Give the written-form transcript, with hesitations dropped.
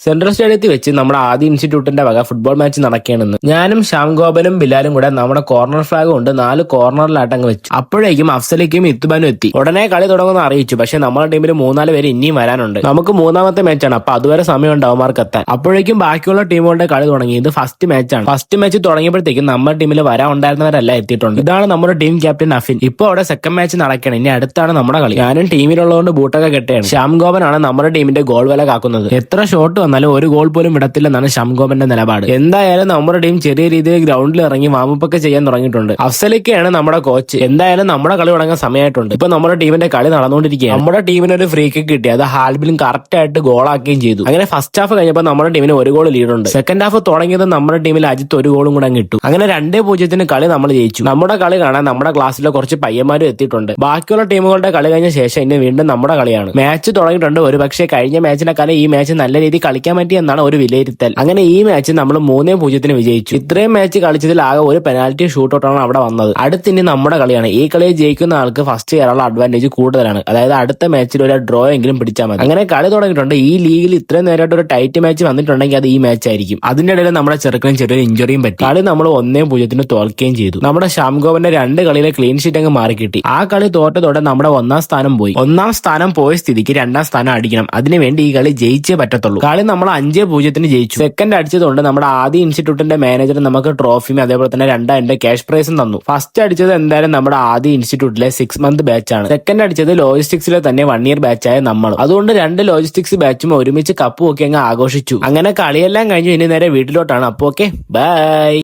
Central സ്റ്റേഡിയത്തിൽ വെച്ച് നമ്മുടെ ആദ്യ ഇൻസ്റ്റിറ്റ്യൂട്ടിന്റെ വക ഫുട്ബോൾ മാച്ച് നടക്കുകയാണെന്ന് ഞാനും ശ്യാം ഗോപനും ബിലാലും കൂടെ നമ്മുടെ കോർണർ ഫ്ലാഗ് കൊണ്ട് 4 കോർണറിലായിട്ട് അങ്ങ് വെച്ചു. അപ്പോഴേക്കും അഫ്സലിക്കും ഇത്തുബാനും എത്തി. ഉടനെ കളി തുടങ്ങുമെന്ന് അറിയിച്ചു. പക്ഷെ നമ്മുടെ ടീമിൽ 3-4 പേര് ഇനിയും വരാനുണ്ട്. നമുക്ക് 3ാമത്തെ മാച്ചാണ്. അപ്പൊ അതുവരെ സമയമുണ്ട് അവന്മാർക്ക് എത്താൻ. അപ്പോഴേക്കും ബാക്കിയുള്ള ടീമുകളുടെ കളി തുടങ്ങി. ഇത് ഫസ്റ്റ് മാച്ചാണ്. ഫസ്റ്റ് മാച്ച് തുടങ്ങിയപ്പോഴത്തേക്കും നമ്മുടെ ടീമിൽ വരാൻ ഉണ്ടായിരുന്നവരെല്ലാം എത്തിയിട്ടുണ്ട്. ഇതാണ് നമ്മുടെ ടീം ക്യാപ്റ്റൻ അഫിൻ. ഇപ്പൊ അവിടെ സെക്കൻഡ് മാച്ച് നടക്കുകയാണ്. ഇനി അടുത്താണ് നമ്മുടെ കളി. ഞാനും ടീമിലുള്ളതുകൊണ്ട് ബൂട്ടൊക്കെ കെട്ടുകയാണ്. ശ്യാം ഗോപനാണ് നമ്മുടെ ടീമിന്റെ ഗോൾ വില കാക്കുന്നത്. എത്ര ഷോട്ട് വന്നാലും ഒരു ഗോൾ പോലും ഇടത്തില്ലെന്നാണ് ശ്യാം ഗോപന്റെ നിലപാട്. എന്തായാലും നമ്മുടെ ടീം ചെറിയ രീതിയിൽ ഗ്രൗണ്ടിൽ ഇറങ്ങി വാമപ്പൊക്കെ ചെയ്യാൻ തുടങ്ങിയിട്ടുണ്ട്. അഫ്സലിക്കയാണ് നമ്മുടെ കോച്ച്. എന്തായാലും നമ്മുടെ കളി തുടങ്ങാൻ സമയമായിട്ടുണ്ട്. ഇപ്പൊ നമ്മുടെ ടീമിന്റെ കളി നടന്നുകൊണ്ടിരിക്കുകയാണ്. നമ്മുടെ ടീമിന് ഒരു ഫ്രീ കിക്ക് കിട്ടി. അത് ഹാൽബിലും കറക്റ്റ് ആയിട്ട് ഗോളാക്കുകയും ചെയ്തു. അങ്ങനെ ഫസ്റ്റ് ഹാഫ് കഴിഞ്ഞപ്പോൾ നമ്മുടെ ടീമിന് 1 ഗോൾ ലീഡുണ്ട്. സെക്കൻഡ് ഹാഫ് തുടങ്ങിയത് നമ്മുടെ ടീമിൽ അജിത്ത് 1 ഗോളും കൂടെ അങ്ങ് ഇട്ടു. അങ്ങനെ 2-0 കളി നമ്മൾ ജയിച്ചു. നമ്മുടെ കളി കാണാൻ നമ്മുടെ ക്ലാസ്സിലെ കുറച്ച് പയ്യന്മാരും എത്തിയിട്ടുണ്ട്. ബാക്കിയുള്ള ടീമുകളുടെ കളി കഴിഞ്ഞ ശേഷം ഇനി വീണ്ടും നമ്മുടെ കളിയാണ്. മാച്ച് തുടങ്ങിയിട്ടുണ്ട്. ഒരു പക്ഷേ കഴിഞ്ഞ മാച്ചിനെക്കാളും ഈ മാച്ച് നല്ല രീതിയിൽ കളിക്കാൻ പറ്റി എന്നാണ് ഒരു വിലയിരുത്തൽ. അങ്ങനെ ഈ മാച്ച് നമ്മൾ 3-0 വിജയിച്ചു. ഇത്രയും മാച്ച് കളിച്ചതിൽ ആകെ ഒരു പെനാൽറ്റി ഷൂട്ടൗട്ടാണ് അവിടെ വന്നത്. അടുത്തിനി നമ്മുടെ കളിയാണ്. ഈ കളിയിൽ ജയിക്കുന്ന ആൾക്ക് ഫസ്റ്റ് കയറാനുള്ള അഡ്വാൻറ്റേജ് കൂടുതലാണ്. അതായത് അടുത്ത മാച്ചിൽ ഒരു ഡ്രോ എങ്കിലും പിടിച്ചാൽ മതി. അങ്ങനെ കളി തുടങ്ങിയിട്ടുണ്ട്. ഈ ലീഗിൽ ഇത്രയും നേരമായിട്ട് ഒരു ടൈറ്റ് മാച്ച് വന്നിട്ടുണ്ടെങ്കിൽ അത് ഈ മാച്ച് ആയിരിക്കും. അതിന്റെ ഇടയിൽ നമ്മുടെ ചെറുക്കനും ചെറിയൊരു ഇഞ്ചുറിയും പറ്റി. കളി നമ്മൾ 1-0 തോൽക്കുകയും ചെയ്തു. നമ്മുടെ ശ്യാം ഗോപന്റെ 2 കളിയിലെ ക്ലീൻ ഷീറ്റ് അങ്ങ് മാറി കിട്ടി. ആ കളി തോറ്റതോടെ നമ്മുടെ 1ാം സ്ഥാനം പോയി. 1ാം സ്ഥാനം പോയ സ്ഥിതിക്ക് 2ാം സ്ഥാനം അടിക്കണം. അതിനുവേണ്ടി ഈ കളി ജയിച്ചേ പറ്റത്തുള്ളൂ. കളി നമ്മൾ 5-0 ജയിച്ചു. സെക്കൻഡ് അടിച്ചതുകൊണ്ട് നമ്മുടെ ആദ്യ ഇൻസ്റ്റിറ്റ്യൂട്ടിന്റെ മാനേജർ നമുക്ക് ട്രോഫിയും അതേപോലെ തന്നെ 2000 ക്യാഷ് പ്രൈസും തന്നു. ഫസ്റ്റ് അടിച്ചത് എന്തായാലും നമ്മുടെ ആദ്യ ഇൻസ്റ്റിറ്റ്യൂട്ടിലെ 6 മന്ത് ബാച്ചാണ്. സെക്കൻഡ് അടിച്ചത് ലോജിസ്റ്റിക്സിലെ തന്നെ 1 ഇയർ ബാച്ചായ നമ്മൾ. അതുകൊണ്ട് 2 ലോജിസ്റ്റിക്സ് ബാച്ചും ഒരുമിച്ച് കപ്പും ഒക്കെ അങ്ങ് ആഘോഷിച്ചു. അങ്ങനെ കളിയെല്ലാം കഴിഞ്ഞു. ഇനി നേരെ വീട്ടിലോട്ടാണ്. അപ്പൊ ഓക്കെ, ബൈ.